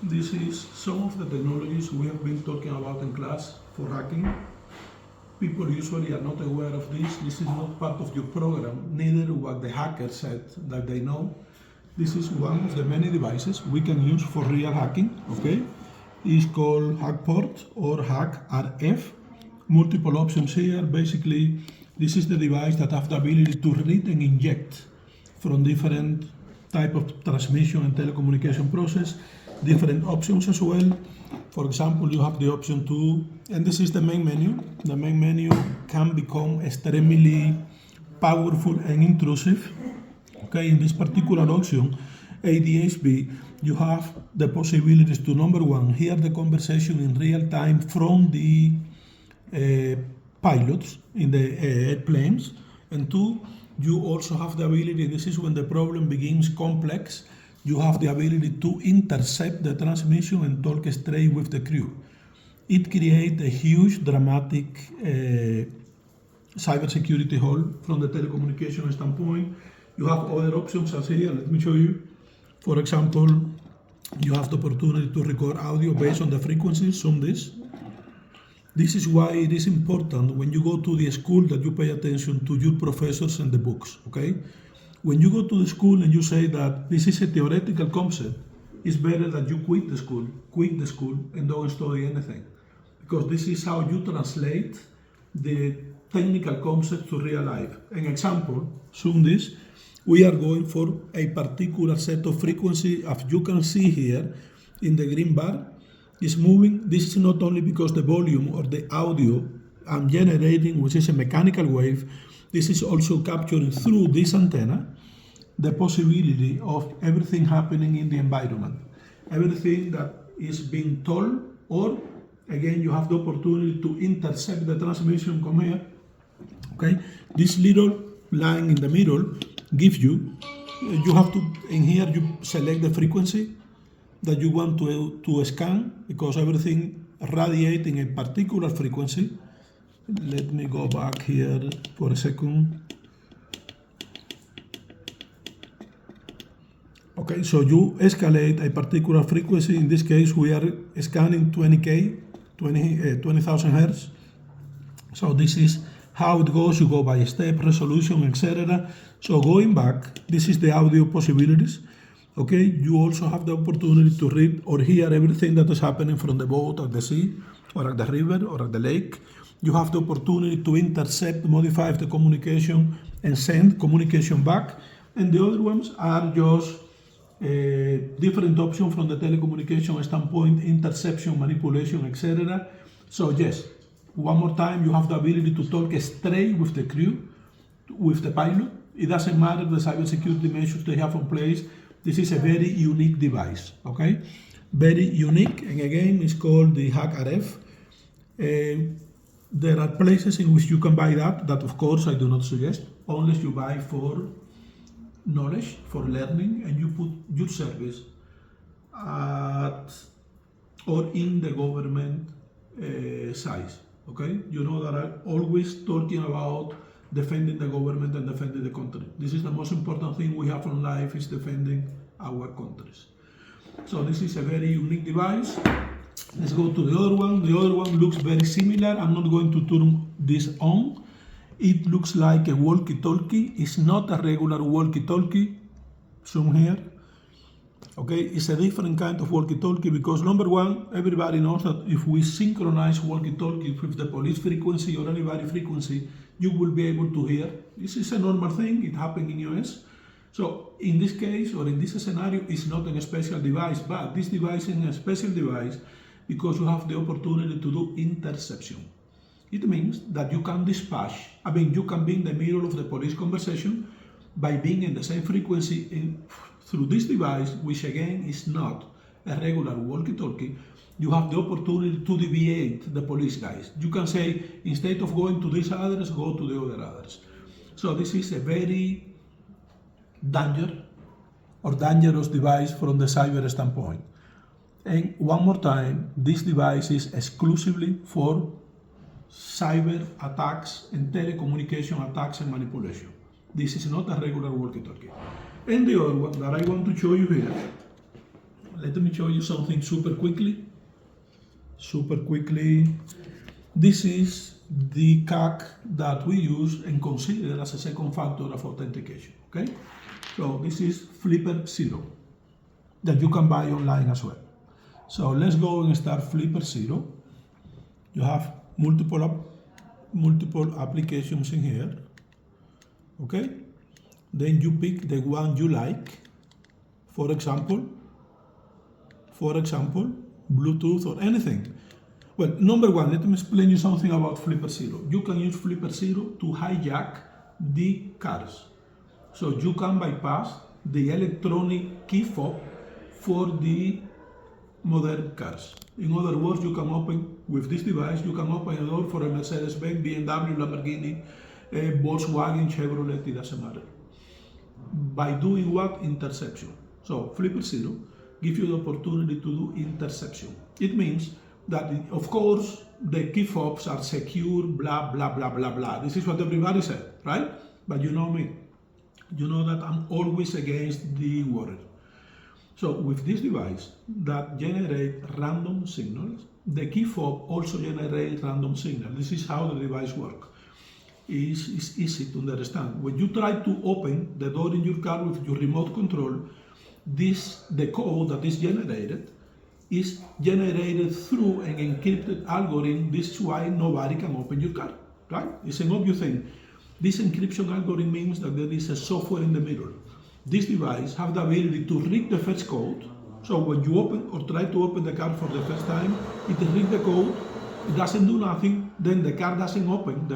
This is some of the technologies we have been talking about in class for hacking. People usually are not aware of this. This is not part of your program, neither what the hacker said that they know. This is one of the many devices we can use for real hacking, okay? It's called Hackport or HackRF. Multiple options here. Basically, this is the device that have the ability to read and inject from different type of transmission and telecommunication process, different options as well. For example, you have the option to, and this is the main menu. The main menu can become extremely powerful and intrusive. Okay, in this particular option, ADHB, you have the possibilities to, number one, hear the conversation in real time from the pilots in the airplanes, and two, you also have the ability, this is when the problem begins complex, you have the ability to intercept the transmission and talk straight with the crew. It creates a huge dramatic cybersecurity hole from the telecommunication standpoint. You have other options as here, let me show you. For example, you have the opportunity to record audio based on the frequency, zoom this. This is why it is important when you go to the school that you pay attention to your professors and the books, okay? When you go to the school and you say that this is a theoretical concept, it's better that you quit the school and don't study anything. Because this is how you translate the technical concept to real life. An example, zoom this, we are going for a particular set of frequency, as you can see here in the green bar, is moving. This is not only because the volume or the audio I'm generating, which is a mechanical wave, this is also capturing through this antenna the possibility of everything happening in the environment. Everything that is being told, or again, you have the opportunity to intercept the transmission come here. Okay, this little line in the middle gives you, you have to, in here you select the frequency that you want to scan, because everything radiating a particular frequency. Let me go back here for a second. Okay, so you escalate a particular frequency. In this case, we are scanning 20K, 20,000 Hertz. So this is how it goes. You go by step, resolution, etc. So going back, this is the audio possibilities. Okay, you also have the opportunity to read or hear everything that is happening from the boat at the sea or at the river or at the lake. You have the opportunity to intercept, modify the communication and send communication back. And the other ones are just different options from the telecommunication standpoint, interception, manipulation, etc. So yes, one more time, you have the ability to talk straight with the crew, with the pilot. It doesn't matter the cybersecurity measures they have in place. This is a very unique device, okay? Very unique, and again, it's called the HackRF. There are places in which you can buy that of course I do not suggest, unless you buy for knowledge, for learning, and you put your service at or in the government size, okay? You know that I'm always talking about defending the government and defending the country. This is the most important thing we have in life, is defending our countries. So this is a very unique device. Let's go to the other one. The other one looks very similar. I'm not going to turn this on. It looks like a walkie-talkie. It's not a regular walkie-talkie. Zoom here. Okay, it's a different kind of walkie-talkie because number one, everybody knows that if we synchronize walkie-talkie with the police frequency or anybody frequency, you will be able to hear. This is a normal thing. It happened in US. So in this case, or in this scenario, it's not a special device, but this device is a special device because you have the opportunity to do interception. It means that you can dispatch, you can be in the middle of the police conversation by being in the same frequency through this device, which again is not a regular walkie-talkie. You have the opportunity to deviate the police guys. You can say, instead of going to this address, go to the other address. So this is a very dangerous device from the cyber standpoint. And one more time, this device is exclusively for cyber attacks and telecommunication attacks and manipulation. This is not a regular walkie-talkie. And the other one that I want to show you here, let me show you something super quickly. This is the CAC that we use and consider as a second factor of authentication, okay? So this is Flipper Zero that you can buy online as well. So let's go and start Flipper Zero. You have multiple applications in here, okay? Then you pick the one you like. For example, Bluetooth or anything. Well, number one, let me explain you something about Flipper Zero. You can use Flipper Zero to hijack the cars. So you can bypass the electronic key fob for the modern cars. In other words, you can open, with this device, you can open a door for a Mercedes-Benz, BMW, Lamborghini, Volkswagen, Chevrolet, it doesn't matter. By doing what? Interception. So Flipper Zero gives you the opportunity to do interception. It means that, of course, the key fobs are secure, blah, blah, blah, blah, blah. This is what everybody said, right? But you know me. You know that I'm always against the word. So with this device that generates random signals, the key fob also generates random signals. This is how the device works. It's easy to understand. When you try to open the door in your car with your remote control, the code that is generated through an encrypted algorithm. This is why nobody can open your car, right? It's an obvious thing. This encryption algorithm means that there is a software in the middle. This device has the ability to read the first code. So when you open or try to open the car for the first time, it reads the code, it doesn't do nothing, then the car doesn't open.